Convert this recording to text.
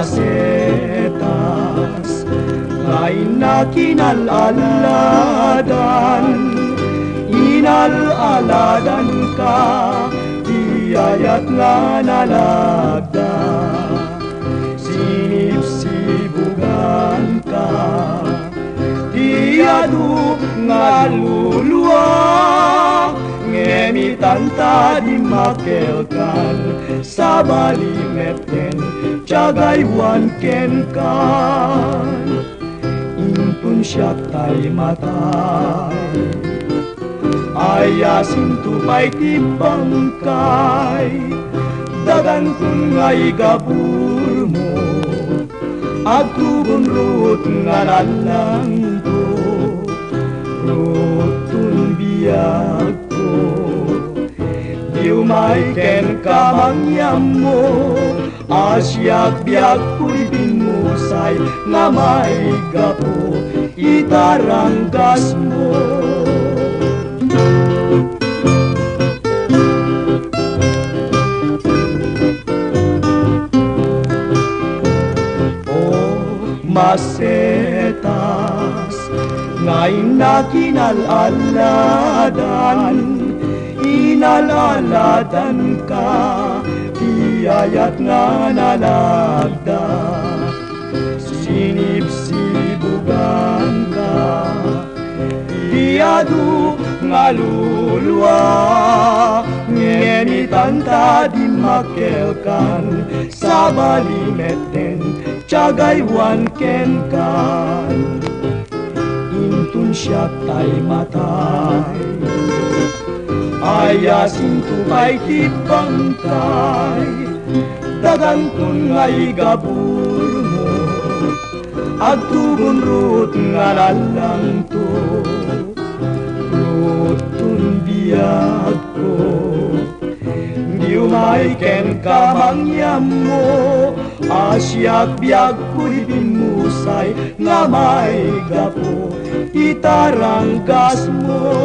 masetas ngay nakinalaladan, inalaladan ka, iyayat nga nalagda, sinipsibugan ka, tiyadu nga luluwa, ngemitanta di makelkan, sa balimeten, tiyagaywan ken kan, impun siya tay matay, ayasin tupay tibangkay, dagan kun ngay gabur mo, agtubon rut nga lalang to, rutun biyag ko, diumay ken kamangyam mo, asyak biyag ku'y binusay, nga may gapo, itaranggas mo. Masetas ngay nakinalaladan, inalaladan ka, tiyayat nga nalagda, sinipsibugan ka, tiyadu nga luluwa, ngemitanta di makelkan, sa balimeten, tiyagaywan ken kan, intun siya tay matay, ayasin tupay tibangkay, dagan kun ngay gabur mo, agtubon rut nga lalang to, rutun biyag ko, diumay ken kamangyam mo, asyak biyag ku'y binusay, nga may gapo, itaranggas mo.